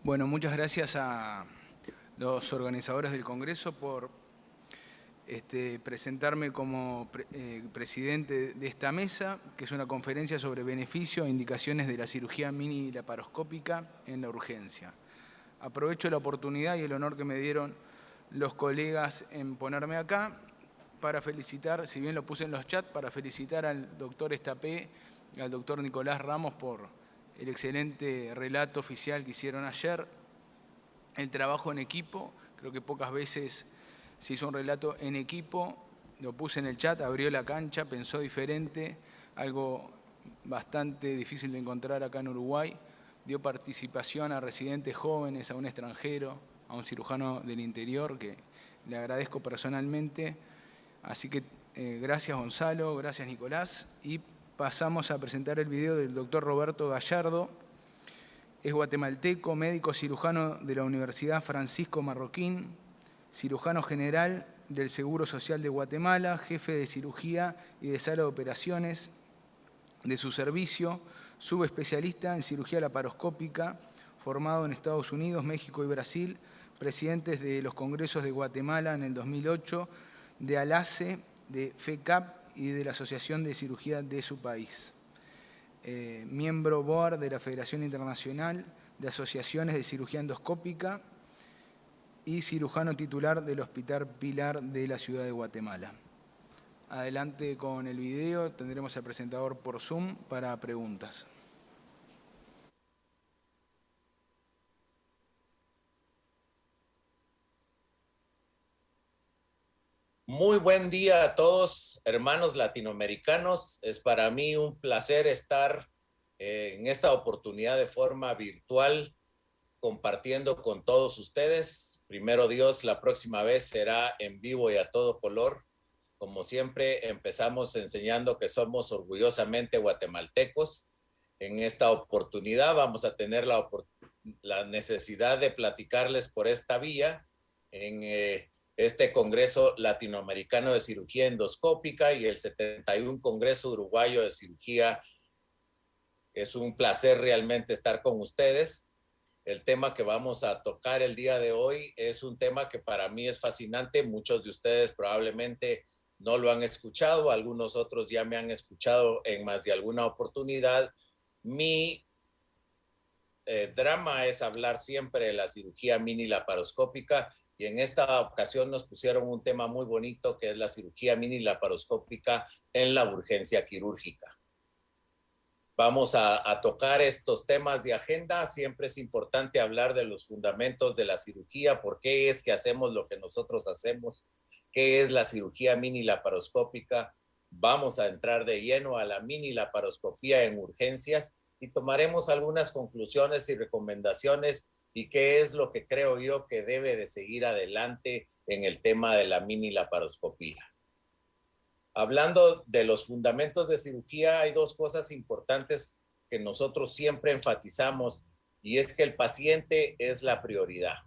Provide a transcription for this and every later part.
Bueno, muchas gracias a los organizadores del Congreso por presentarme como presidente de esta mesa, que es una conferencia sobre beneficios e indicaciones de la cirugía mini laparoscópica en la urgencia. Aprovecho la oportunidad y el honor que me dieron los colegas en ponerme acá para felicitar, si bien lo puse en los chats, para felicitar al doctor Estapé y al doctor Nicolás Ramos por el excelente relato oficial que hicieron ayer, el trabajo en equipo. Creo que pocas veces se hizo un relato en equipo, lo puse en el chat, abrió la cancha, pensó diferente, algo bastante difícil de encontrar acá en Uruguay. Dio participación a residentes jóvenes, a un extranjero, a un cirujano del interior, que le agradezco personalmente. Así que gracias Gonzalo, gracias Nicolás. Y pasamos a presentar el video del doctor Roberto Gallardo. Es guatemalteco, médico cirujano de la Universidad Francisco Marroquín, cirujano general del Seguro Social de Guatemala, jefe de cirugía y de sala de operaciones de su servicio, subespecialista en cirugía laparoscópica, formado en Estados Unidos, México y Brasil, presidentes de los congresos de Guatemala en el 2008, de ALACE, de FECAP y de la Asociación de Cirugía de su país. Miembro board de la Federación Internacional de Asociaciones de Cirugía Endoscópica y cirujano titular del Hospital Pilar de la Ciudad de Guatemala. Adelante con el video, tendremos al presentador por Zoom para preguntas. Muy buen día a todos, hermanos latinoamericanos. Es para mí un placer estar en esta oportunidad de forma virtual compartiendo con todos ustedes. Primero Dios, la próxima vez será en vivo y a todo color. Como siempre, empezamos enseñando que somos orgullosamente guatemaltecos. En esta oportunidad vamos a tener la necesidad de platicarles por esta vía en este Congreso Latinoamericano de Cirugía Endoscópica y el 71 Congreso Uruguayo de Cirugía. Es un placer realmente estar con ustedes. El tema que vamos a tocar el día de hoy es un tema que para mí es fascinante. Muchos de ustedes probablemente no lo han escuchado, algunos otros ya me han escuchado en más de alguna oportunidad. Mi drama es hablar siempre de la cirugía mini laparoscópica y en esta ocasión nos pusieron un tema muy bonito que es la cirugía mini laparoscópica en la urgencia quirúrgica. Vamos a tocar estos temas de agenda. Siempre es importante hablar de los fundamentos de la cirugía, por qué es que hacemos lo que nosotros hacemos, qué es la cirugía mini laparoscópica. Vamos a entrar de lleno a la mini laparoscopía en urgencias y tomaremos algunas conclusiones y recomendaciones y qué es lo que creo yo que debe de seguir adelante en el tema de la mini laparoscopía. Hablando de los fundamentos de cirugía, hay dos cosas importantes que nosotros siempre enfatizamos y es que el paciente es la prioridad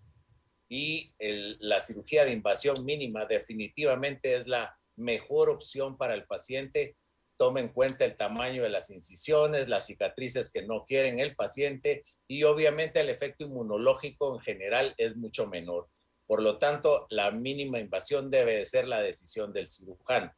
y la cirugía de invasión mínima definitivamente es la mejor opción para el paciente. Toma en cuenta el tamaño de las incisiones, las cicatrices que no quieren el paciente y obviamente el efecto inmunológico en general es mucho menor. Por lo tanto, la mínima invasión debe de ser la decisión del cirujano.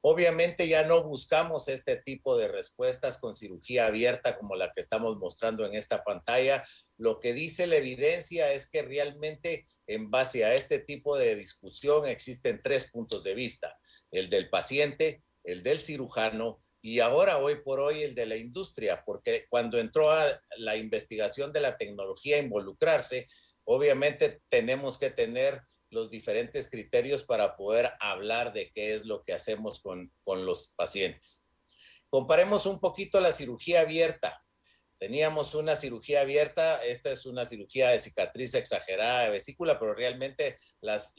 Obviamente ya no buscamos este tipo de respuestas con cirugía abierta como la que estamos mostrando en esta pantalla. Lo que dice la evidencia es que realmente en base a este tipo de discusión existen tres puntos de vista: el del paciente, el del cirujano y ahora hoy por hoy el de la industria, porque cuando entró a la investigación de la tecnología a involucrarse, obviamente tenemos que tener los diferentes criterios para poder hablar de qué es lo que hacemos con los pacientes. Comparemos un poquito la cirugía abierta. Teníamos una cirugía abierta, esta es una cirugía de cicatriz exagerada de vesícula, pero realmente las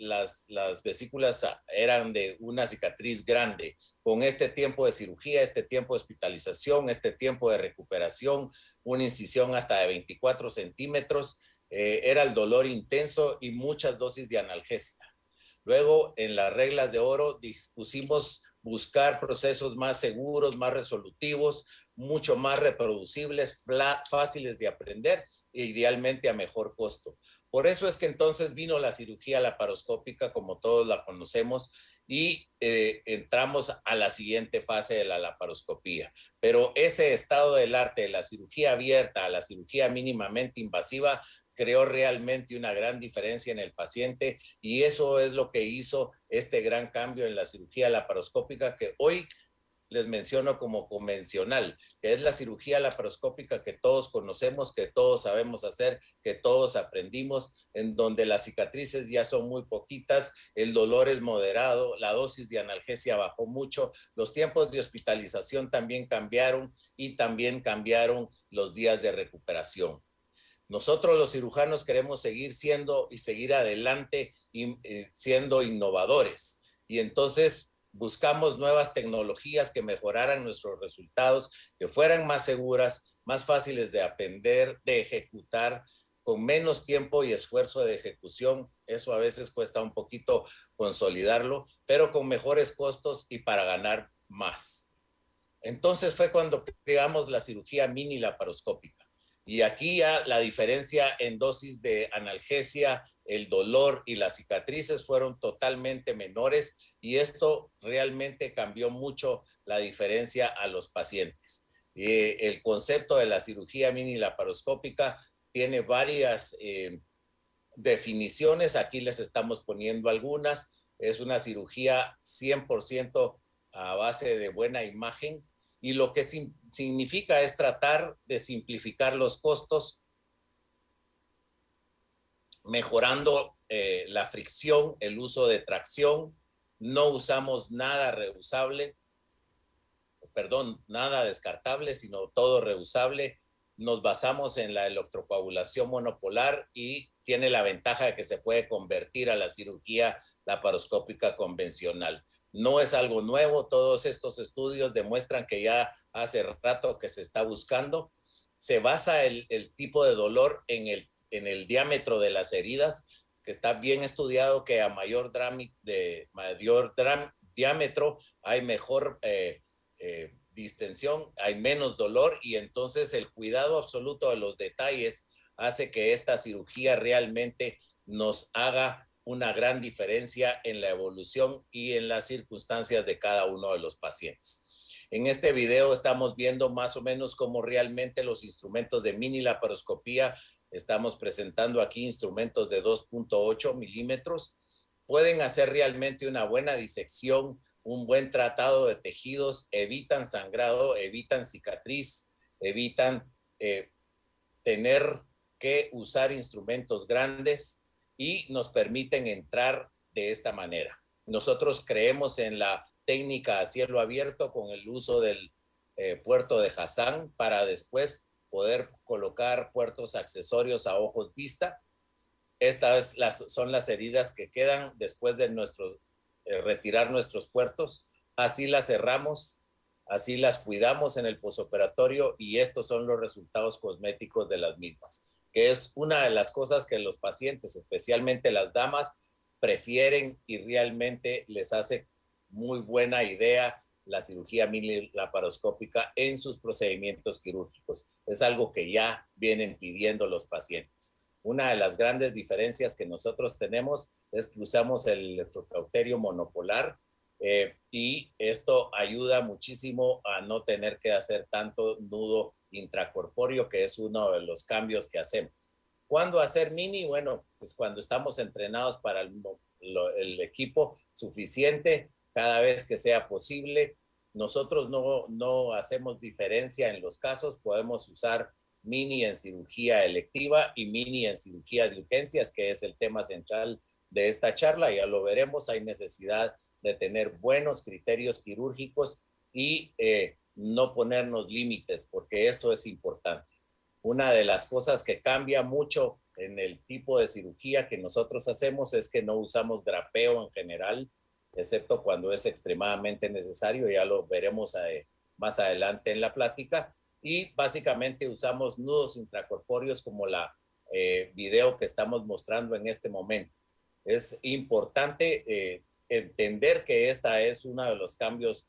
vesículas eran de una cicatriz grande. Con este tiempo de cirugía, este tiempo de hospitalización, este tiempo de recuperación, una incisión hasta de 24 centímetros, era el dolor intenso y muchas dosis de analgésica. Luego, en las reglas de oro, dispusimos buscar procesos más seguros, más resolutivos, mucho más reproducibles, fáciles de aprender idealmente a mejor costo. Por eso es que entonces vino la cirugía laparoscópica, como todos la conocemos, y entramos a la siguiente fase de la laparoscopía. Pero ese estado del arte de la cirugía abierta a la cirugía mínimamente invasiva creó realmente una gran diferencia en el paciente, y eso es lo que hizo este gran cambio en la cirugía laparoscópica que hoy les menciono como convencional, que es la cirugía laparoscópica que todos conocemos, que todos sabemos hacer, que todos aprendimos, en donde las cicatrices ya son muy poquitas, el dolor es moderado, la dosis de analgesia bajó mucho, los tiempos de hospitalización también cambiaron y también cambiaron los días de recuperación. Nosotros los cirujanos queremos seguir siendo y seguir adelante y siendo innovadores. Y entonces buscamos nuevas tecnologías que mejoraran nuestros resultados, que fueran más seguras, más fáciles de aprender, de ejecutar, con menos tiempo y esfuerzo de ejecución. Eso a veces cuesta un poquito consolidarlo, pero con mejores costos y para ganar más. Entonces fue cuando creamos la cirugía mini laparoscópica. Y aquí ya la diferencia en dosis de analgesia, el dolor y las cicatrices fueron totalmente menores, y esto realmente cambió mucho la diferencia a los pacientes. El concepto de la cirugía mini laparoscópica tiene varias definiciones, aquí les estamos poniendo algunas. Es una cirugía 100% a base de buena imagen, y lo que significa es tratar de simplificar los costos, mejorando la fricción, el uso de tracción. No usamos nada reusable, perdón, nada descartable, sino todo reusable. Nos basamos en la electrocoagulación monopolar y tiene la ventaja de que se puede convertir a la cirugía laparoscópica convencional. No es algo nuevo, todos estos estudios demuestran que ya hace rato que se está buscando. Se basa el tipo de dolor en el diámetro de las heridas, que está bien estudiado que a mayor diámetro hay mejor distensión, hay menos dolor, y entonces el cuidado absoluto de los detalles hace que esta cirugía realmente nos haga una gran diferencia en la evolución y en las circunstancias de cada uno de los pacientes. En este video estamos viendo más o menos cómo realmente los instrumentos de mini laparoscopía, estamos presentando aquí instrumentos de 2.8 milímetros, pueden hacer realmente una buena disección, un buen tratado de tejidos, evitan sangrado, evitan cicatriz, evitan tener que usar instrumentos grandes, y nos permiten entrar de esta manera. Nosotros creemos en la técnica a cielo abierto con el uso del puerto de Hassan para después poder colocar puertos accesorios a ojos vista. Estas son las heridas que quedan después de retirar nuestros puertos. Así las cerramos, así las cuidamos en el posoperatorio, y estos son los resultados cosméticos de las mismas, que es una de las cosas que los pacientes, especialmente las damas, prefieren, y realmente les hace muy buena idea la cirugía mini laparoscópica en sus procedimientos quirúrgicos. Es algo que ya vienen pidiendo los pacientes. Una de las grandes diferencias que nosotros tenemos es que usamos el electrocauterio monopolar, y esto ayuda muchísimo a no tener que hacer tanto nudo intracorpóreo, que es uno de los cambios que hacemos. ¿Cuándo hacer mini? Bueno, pues cuando estamos entrenados para el equipo suficiente, cada vez que sea posible. Nosotros no hacemos diferencia en los casos, podemos usar mini en cirugía electiva y mini en cirugía de urgencias, que es el tema central de esta charla. Ya lo veremos, hay necesidad de tener buenos criterios quirúrgicos y no ponernos límites, porque esto es importante. Una de las cosas que cambia mucho en el tipo de cirugía que nosotros hacemos es que no usamos grapeo en general, excepto cuando es extremadamente necesario, ya lo veremos más adelante en la plática, y básicamente usamos nudos intracorpóreos como la video que estamos mostrando en este momento. Es importante entender que esta es uno de los cambios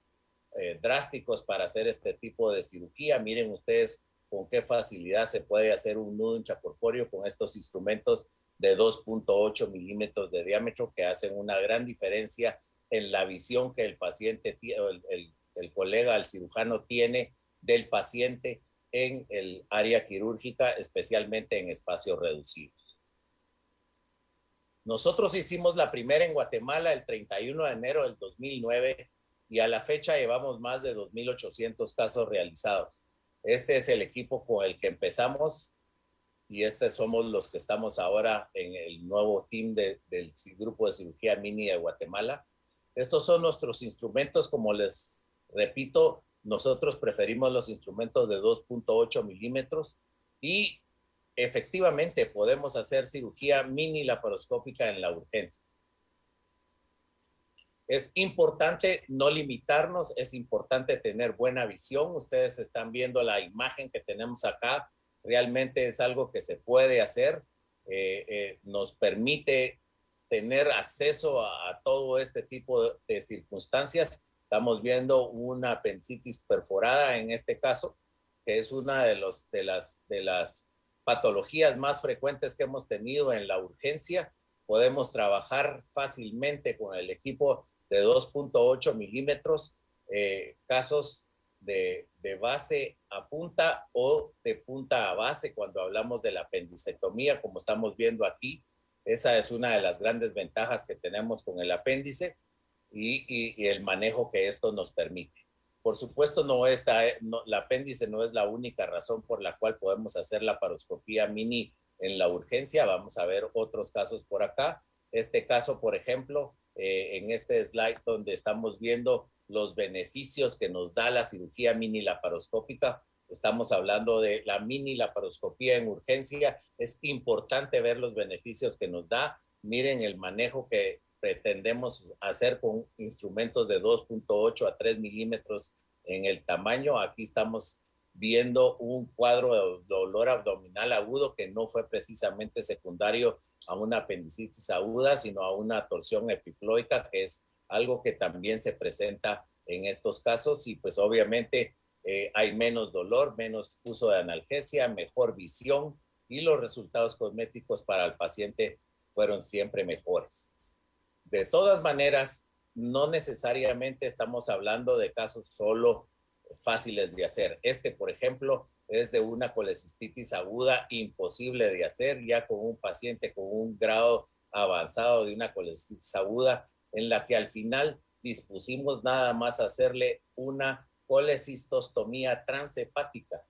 drásticos para hacer este tipo de cirugía. Miren ustedes con qué facilidad se puede hacer un nudo intracorpóreo con estos instrumentos de 2.8 milímetros de diámetro que hacen una gran diferencia en la visión que el paciente, el colega, el cirujano tiene del paciente en el área quirúrgica, especialmente en espacios reducidos. Nosotros hicimos la primera en Guatemala el 31 de enero del 2009 y a la fecha llevamos más de 2.800 casos realizados. Este es el equipo con el que empezamos y somos los que estamos ahora en el nuevo team del Grupo de Cirugía Mini de Guatemala. Estos son nuestros instrumentos, como les repito, nosotros preferimos los instrumentos de 2.8 milímetros y efectivamente podemos hacer cirugía mini laparoscópica en la urgencia. Es importante no limitarnos, es importante tener buena visión. Ustedes están viendo la imagen que tenemos acá. Realmente es algo que se puede hacer. Nos permite tener acceso a todo este tipo de circunstancias. Estamos viendo una apendicitis perforada en este caso, que es una de las patologías más frecuentes que hemos tenido en la urgencia. Podemos trabajar fácilmente con el equipo de 2.8 milímetros, casos de base a punta o de punta a base cuando hablamos de la apendicectomía, como estamos viendo aquí. Esa es una de las grandes ventajas que tenemos con el apéndice y el manejo que esto nos permite. Por supuesto, la apéndice no es la única razón por la cual podemos hacer la laparoscopía mini en la urgencia. Vamos a ver otros casos por acá. Este caso, por ejemplo, en este slide donde estamos viendo los beneficios que nos da la cirugía mini laparoscópica. Estamos hablando de la mini laparoscopía en urgencia. Es importante ver los beneficios que nos da. Miren el manejo que pretendemos hacer con instrumentos de 2.8 a 3 milímetros en el tamaño. Aquí estamos viendo un cuadro de dolor abdominal agudo que no fue precisamente secundario a una apendicitis aguda, sino a una torsión epiploica, que es algo que también se presenta en estos casos. Y pues obviamente hay menos dolor, menos uso de analgesia, mejor visión y los resultados cosméticos para el paciente fueron siempre mejores. De todas maneras, no necesariamente estamos hablando de casos solo fáciles de hacer. Por ejemplo, es de una colecistitis aguda imposible de hacer, ya con un paciente con un grado avanzado de una colecistitis aguda, en la que al final dispusimos nada más hacerle una colecistostomía transhepática,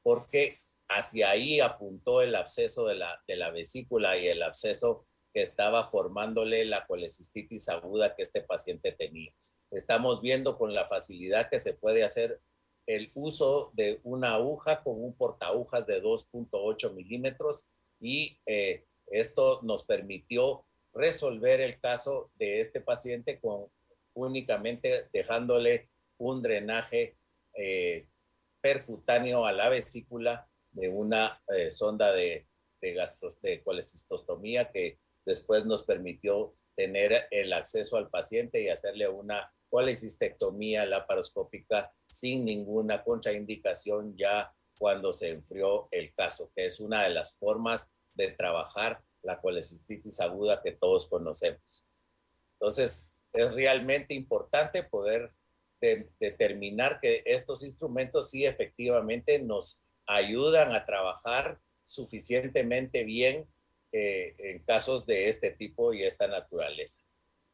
porque hacia ahí apuntó el absceso de la vesícula y el absceso que estaba formándole la colecistitis aguda que este paciente tenía. Estamos viendo con la facilidad que se puede hacer el uso de una aguja con un portaagujas de 2.8 milímetros y esto nos permitió resolver el caso de este paciente con únicamente dejándole un drenaje percutáneo a la vesícula de una sonda de colecistostomía que después nos permitió tener el acceso al paciente y hacerle una colecistectomía laparoscópica sin ninguna contraindicación ya cuando se enfrió el caso, que es una de las formas de trabajar la colecistitis aguda que todos conocemos. Entonces, es realmente importante poder determinar que estos instrumentos sí efectivamente nos ayudan a trabajar suficientemente bien en casos de este tipo y esta naturaleza.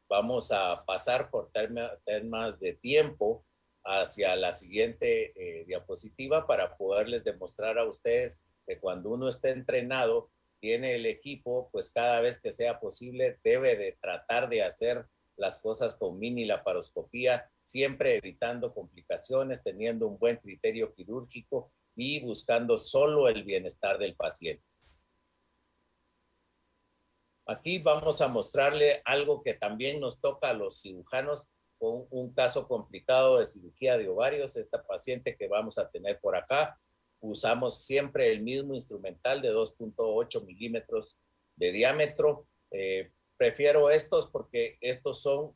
Vamos a pasar por temas de tiempo hacia la siguiente diapositiva para poderles demostrar a ustedes que cuando uno está entrenado, tiene el equipo, pues cada vez que sea posible debe de tratar de hacer las cosas con mini laparoscopía, siempre evitando complicaciones, teniendo un buen criterio quirúrgico y buscando solo el bienestar del paciente. Aquí vamos a mostrarle algo que también nos toca a los cirujanos con un caso complicado de cirugía de ovarios. Esta paciente que vamos a tener por acá, usamos siempre el mismo instrumental de 2.8 milímetros de diámetro. Prefiero estos porque estos son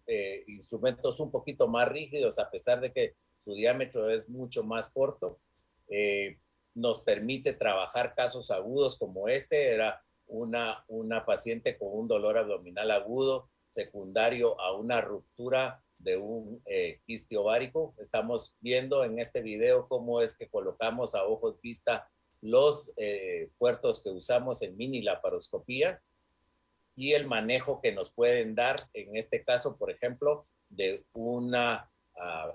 instrumentos un poquito más rígidos, a pesar de que su diámetro es mucho más corto. nos permite trabajar casos agudos como este. Era una paciente con un dolor abdominal agudo secundario a una ruptura de un quiste ovárico. Estamos viendo en este video cómo es que colocamos a ojos vista los puertos que usamos en mini laparoscopía y el manejo que nos pueden dar, en este caso, por ejemplo, de una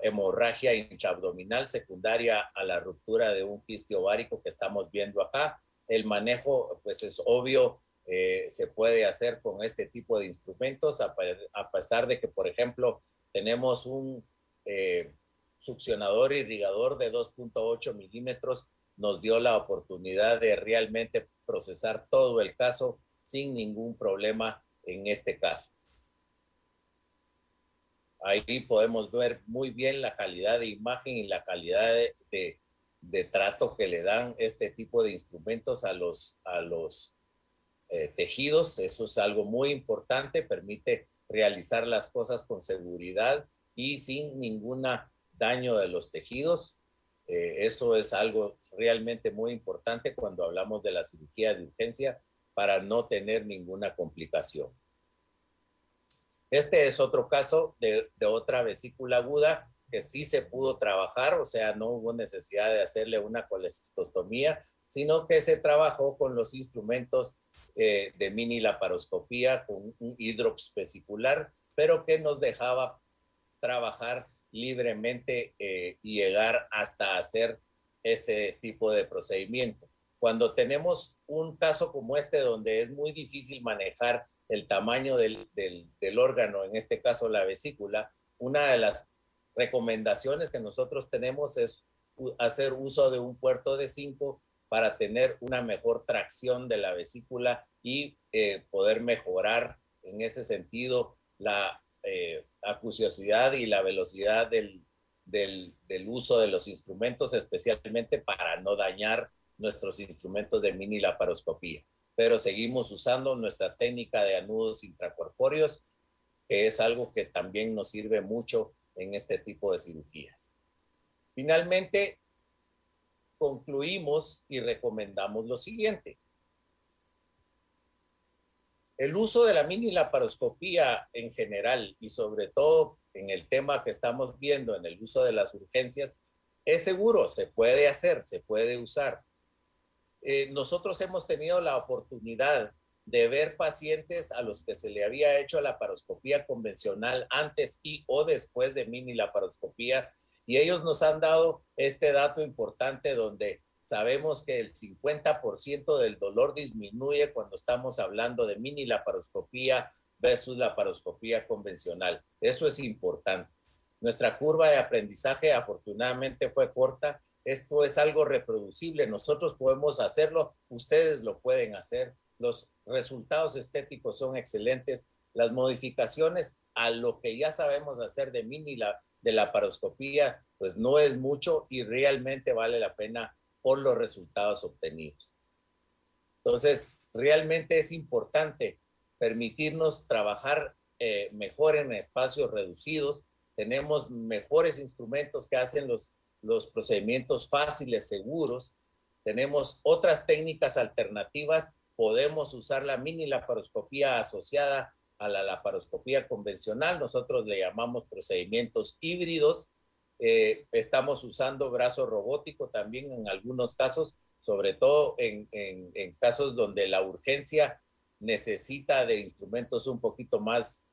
hemorragia intraabdominal secundaria a la ruptura de un quiste ovárico que estamos viendo acá. El manejo, pues es obvio, se puede hacer con este tipo de instrumentos, a pesar de que, por ejemplo, tenemos un succionador irrigador de 2.8 milímetros, nos dio la oportunidad de realmente procesar todo el caso sin ningún problema en este caso. Ahí podemos ver muy bien la calidad de imagen y la calidad de trato que le dan este tipo de instrumentos a los tejidos. Eso es algo muy importante, permite realizar las cosas con seguridad y sin ningún daño de los tejidos. Eso es algo realmente muy importante cuando hablamos de la cirugía de urgencia para no tener ninguna complicación. Este es otro caso de otra vesícula aguda que sí se pudo trabajar, o sea, no hubo necesidad de hacerle una colecistostomía, sino que se trabajó con los instrumentos de mini laparoscopía con un hidrops vesicular, pero que nos dejaba trabajar libremente y llegar hasta hacer este tipo de procedimiento. Cuando tenemos un caso como este donde es muy difícil manejar el tamaño del órgano, en este caso la vesícula, una de las recomendaciones que nosotros tenemos es hacer uso de un puerto de 5 para tener una mejor tracción de la vesícula y poder mejorar en ese sentido la acuciosidad y la velocidad del uso de los instrumentos, especialmente para no dañar nuestros instrumentos de mini laparoscopía. Pero seguimos usando nuestra técnica de anudos intracorpóreos, que es algo que también nos sirve mucho en este tipo de cirugías. Finalmente, concluimos y recomendamos lo siguiente. El uso de la mini laparoscopía en general y sobre todo en el tema que estamos viendo, en el uso de las urgencias, es seguro, se puede hacer, se puede usar. Nosotros hemos tenido la oportunidad de ver pacientes a los que se le había hecho laparoscopía convencional antes y o después de mini laparoscopía, y ellos nos han dado este dato importante donde sabemos que el 50% del dolor disminuye cuando estamos hablando de mini laparoscopía versus laparoscopía convencional. Eso es importante. Nuestra curva de aprendizaje afortunadamente fue corta. Esto es algo reproducible. Nosotros podemos hacerlo, ustedes lo pueden hacer. Los resultados estéticos son excelentes. Las modificaciones a lo que ya sabemos hacer de de laparoscopía, pues no es mucho y realmente vale la pena por los resultados obtenidos. Entonces, realmente es importante permitirnos trabajar mejor en espacios reducidos. Tenemos mejores instrumentos que hacen los procedimientos fáciles, seguros. Tenemos otras técnicas alternativas. Podemos usar la mini laparoscopía asociada a la laparoscopía convencional. Nosotros le llamamos procedimientos híbridos. Estamos usando brazo robótico también en algunos casos, sobre todo en casos donde la urgencia necesita de instrumentos un poquito más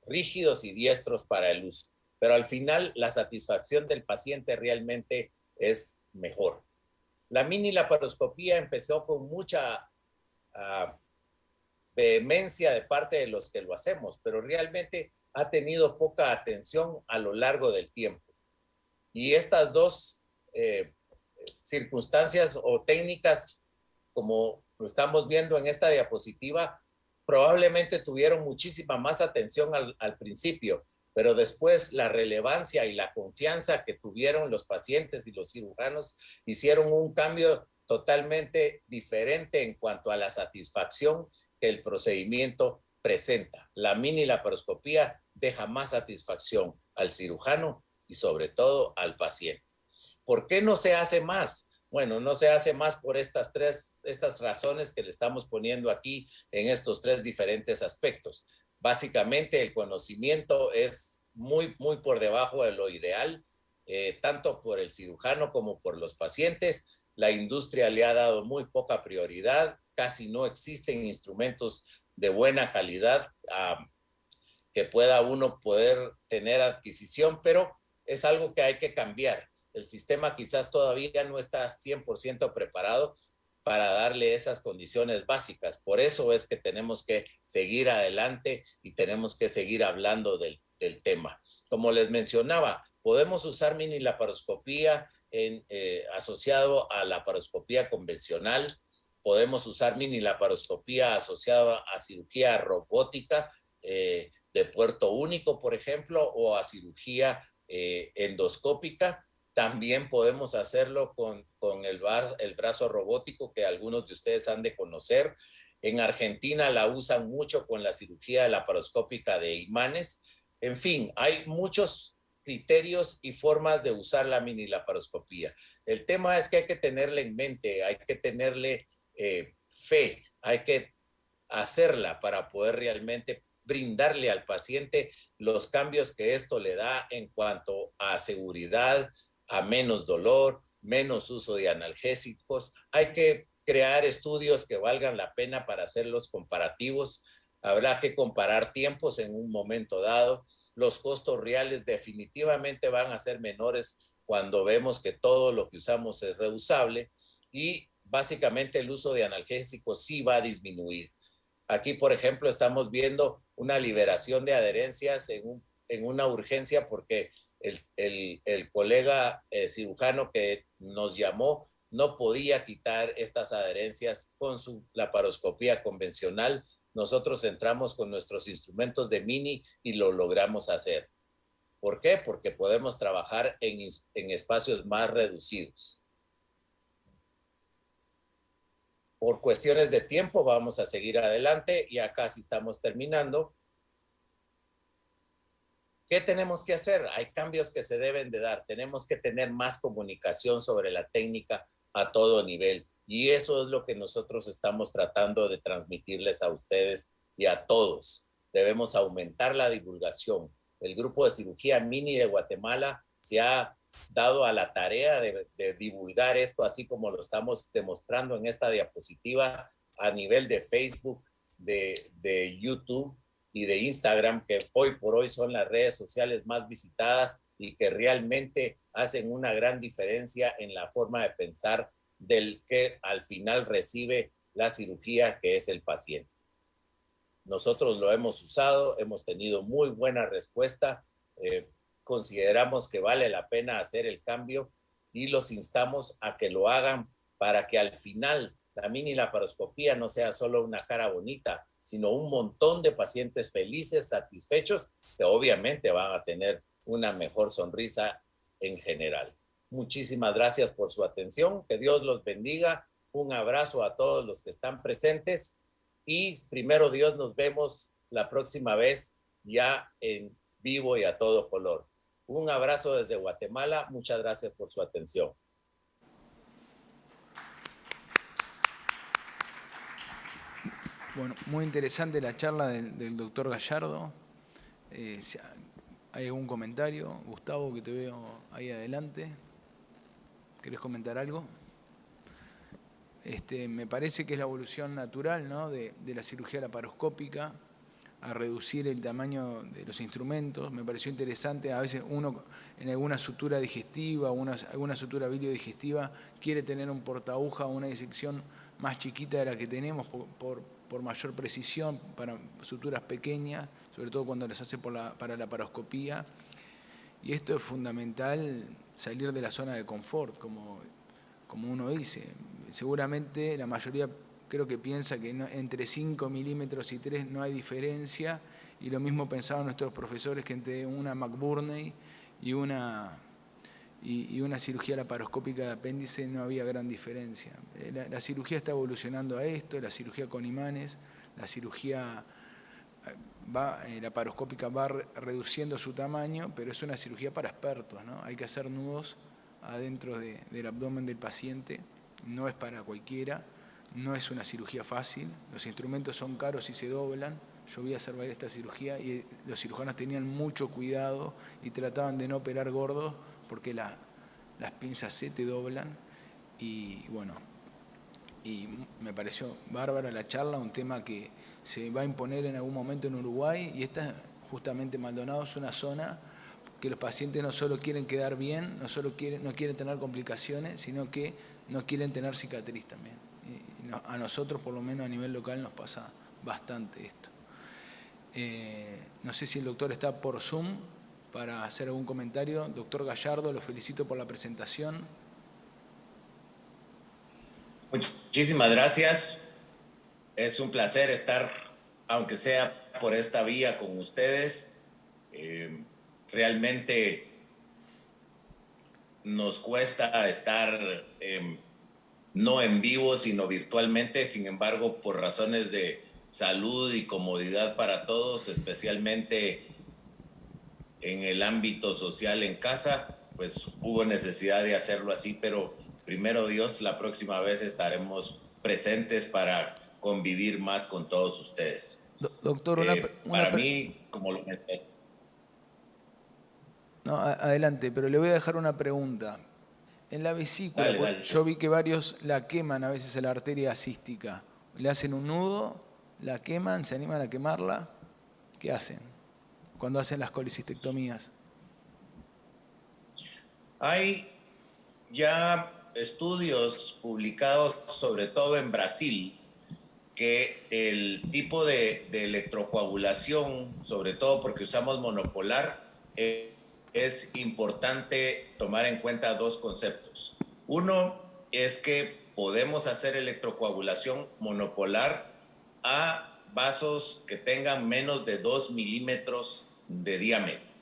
rígidos y diestros para el uso. Pero al final la satisfacción del paciente realmente es mejor. La mini laparoscopía empezó con mucha vehemencia de parte de los que lo hacemos, pero realmente ha tenido poca atención a lo largo del tiempo. Y estas dos circunstancias o técnicas, como lo estamos viendo en esta diapositiva, probablemente tuvieron muchísima más atención al principio, pero después la relevancia y la confianza que tuvieron los pacientes y los cirujanos hicieron un cambio totalmente diferente en cuanto a la satisfacción que el procedimiento presenta. La mini laparoscopía deja más satisfacción al cirujano y sobre todo al paciente. ¿Por qué no se hace más? Bueno, no se hace más por estas razones que le estamos poniendo aquí en estos 3 diferentes aspectos. Básicamente, el conocimiento es muy por debajo de lo ideal, tanto por el cirujano como por los pacientes. La industria le ha dado muy poca prioridad, casi no existen instrumentos de buena calidad que pueda uno poder tener adquisición, pero es algo que hay que cambiar. El sistema quizás todavía no está 100% preparado para darle esas condiciones básicas. Por eso es que tenemos que seguir adelante y tenemos que seguir hablando del tema. Como les mencionaba, podemos usar mini laparoscopía asociado a laparoscopía convencional, podemos usar mini laparoscopía asociada a cirugía robótica de puerto único, por ejemplo, o a cirugía endoscópica. También podemos hacerlo con el brazo robótico que algunos de ustedes han de conocer. En Argentina la usan mucho con la cirugía laparoscópica de imanes. En fin, hay muchos criterios y formas de usar la mini laparoscopía. El tema es que hay que tenerle en mente, hay que tenerle fe, hay que hacerla para poder realmente brindarle al paciente los cambios que esto le da en cuanto a seguridad, a menos dolor, menos uso de analgésicos. Hay que crear estudios que valgan la pena para hacer los comparativos. Habrá que comparar tiempos en un momento dado. Los costos reales definitivamente van a ser menores cuando vemos que todo lo que usamos es reusable y básicamente el uso de analgésicos sí va a disminuir. Aquí, por ejemplo, estamos viendo una liberación de adherencias en una urgencia porque el colega cirujano que nos llamó no podía quitar estas adherencias con su laparoscopía convencional. Nosotros entramos con nuestros instrumentos de mini y lo logramos hacer. ¿Por qué? Porque podemos trabajar en espacios más reducidos. Por cuestiones de tiempo vamos a seguir adelante, ya casi estamos terminando. ¿Qué tenemos que hacer? Hay cambios que se deben de dar. Tenemos que tener más comunicación sobre la técnica a todo nivel. Y eso es lo que nosotros estamos tratando de transmitirles a ustedes y a todos. Debemos aumentar la divulgación. El grupo de cirugía mini de Guatemala se ha dado a la tarea de divulgar esto, así como lo estamos demostrando en esta diapositiva a nivel de Facebook, de YouTube y de Instagram, que hoy por hoy son las redes sociales más visitadas y que realmente hacen una gran diferencia en la forma de pensar del que al final recibe la cirugía, que es el paciente. Nosotros lo hemos usado, hemos tenido muy buena respuesta, consideramos que vale la pena hacer el cambio y los instamos a que lo hagan para que al final la mini laparoscopía no sea solo una cara bonita, sino un montón de pacientes felices, satisfechos, que obviamente van a tener una mejor sonrisa en general. Muchísimas gracias por su atención, que Dios los bendiga, un abrazo a todos los que están presentes y primero Dios nos vemos la próxima vez ya en vivo y a todo color. Un abrazo desde Guatemala, muchas gracias por su atención. Bueno, muy interesante la charla del doctor Gallardo. ¿Hay algún comentario? Gustavo, que te veo ahí adelante. ¿Querés comentar algo? Me parece que es la evolución natural, ¿no?, de la cirugía laparoscópica a reducir el tamaño de los instrumentos. Me pareció interesante, a veces uno en alguna sutura digestiva o alguna sutura biliodigestiva quiere tener un portaaguja o una disección más chiquita de la que tenemos por mayor precisión para suturas pequeñas, sobre todo cuando las hace para la laparoscopía. Y esto es fundamental, salir de la zona de confort, como uno dice. Seguramente la mayoría creo que piensa que entre 5 milímetros y 3 no hay diferencia, y lo mismo pensaban nuestros profesores, que entre una McBurney y una cirugía laparoscópica de apéndice no había gran diferencia. La cirugía está evolucionando a esto, la cirugía con imanes, la cirugía laparoscópica va reduciendo su tamaño, pero es una cirugía para expertos, ¿no? Hay que hacer nudos adentro del abdomen del paciente. No es para cualquiera, no es una cirugía fácil, los instrumentos son caros y se doblan. Yo vi hacer esta cirugía y los cirujanos tenían mucho cuidado y trataban de no operar gordos porque las pinzas se te doblan. Y bueno, y me pareció bárbara la charla, un tema que se va a imponer en algún momento en Uruguay, y esta, justamente Maldonado, es una zona que los pacientes no solo quieren quedar bien, no quieren tener complicaciones, sino que no quieren tener cicatriz también. Y a nosotros, por lo menos a nivel local, nos pasa bastante esto. No sé si el doctor está por Zoom para hacer algún comentario. Doctor Gallardo, lo felicito por la presentación. Muchísimas gracias. Es un placer estar, aunque sea por esta vía, con ustedes. Realmente nos cuesta estar no en vivo, sino virtualmente. Sin embargo, por razones de salud y comodidad para todos, especialmente en el ámbito social en casa, pues hubo necesidad de hacerlo así, pero primero Dios, la próxima vez estaremos presentes para convivir más con todos ustedes. Doctor, para mí, como lo mencioné. No, adelante, pero le voy a dejar una pregunta. En la vesícula, Dale. yo vi que varios la queman a veces a la arteria cística. Le hacen un nudo, la queman, se animan a quemarla. ¿Qué hacen cuando hacen las colecistectomías? Hay ya estudios publicados, sobre todo en Brasil, que el tipo de electrocoagulación, sobre todo porque usamos monopolar, es importante tomar en cuenta dos conceptos. Uno es que podemos hacer electrocoagulación monopolar a vasos que tengan menos de 2 milímetros de diámetro.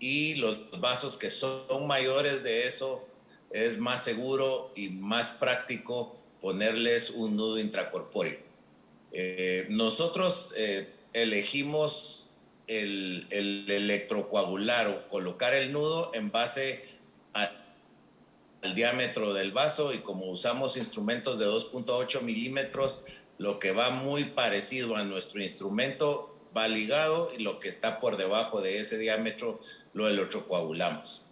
Y los vasos que son mayores de eso es más seguro y más práctico ponerles un nudo intracorpóreo. Nosotros elegimos el electrocoagular o colocar el nudo en base al diámetro del vaso, y como usamos instrumentos de 2.8 milímetros, lo que va muy parecido a nuestro instrumento va ligado, y lo que está por debajo de ese diámetro lo electrocoagulamos.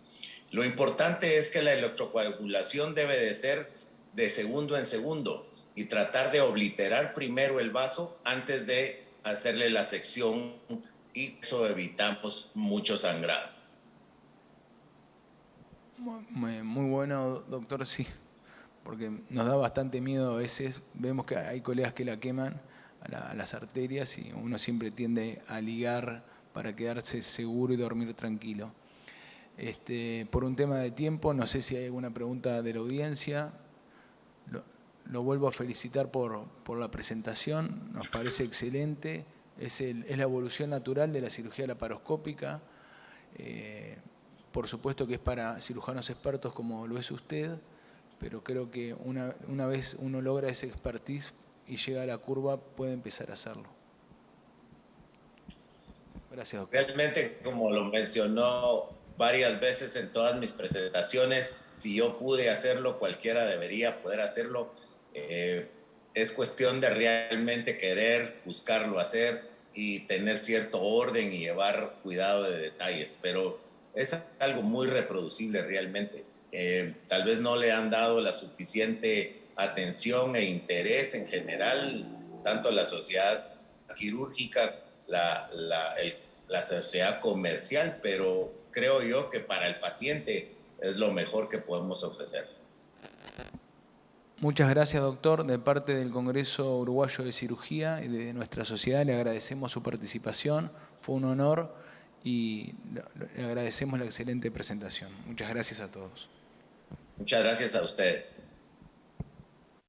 Lo importante es que la electrocoagulación debe de ser de segundo en segundo y tratar de obliterar primero el vaso antes de hacerle la sección, y eso evitamos mucho sangrado. Muy bueno, doctor, sí, porque nos da bastante miedo a veces. Vemos que hay colegas que la queman a las arterias y uno siempre tiende a ligar para quedarse seguro y dormir tranquilo. Por un tema de tiempo, no sé si hay alguna pregunta de la audiencia. Lo vuelvo a felicitar por la presentación, nos parece excelente. Es la evolución natural de la cirugía laparoscópica. Por supuesto que es para cirujanos expertos como lo es usted, pero creo que una vez uno logra ese expertise y llega a la curva, puede empezar a hacerlo. Gracias, doctor. Realmente, como lo mencionó varias veces en todas mis presentaciones, si yo pude hacerlo, cualquiera debería poder hacerlo. Es cuestión de realmente querer, buscarlo hacer y tener cierto orden y llevar cuidado de detalles, pero es algo muy reproducible realmente. Tal vez no le han dado la suficiente atención e interés en general, tanto la sociedad quirúrgica, la sociedad comercial, pero creo yo que para el paciente es lo mejor que podemos ofrecer. Muchas gracias, doctor. De parte del Congreso Uruguayo de Cirugía y de nuestra sociedad le agradecemos su participación. Fue un honor y le agradecemos la excelente presentación. Muchas gracias a todos. Muchas gracias a ustedes.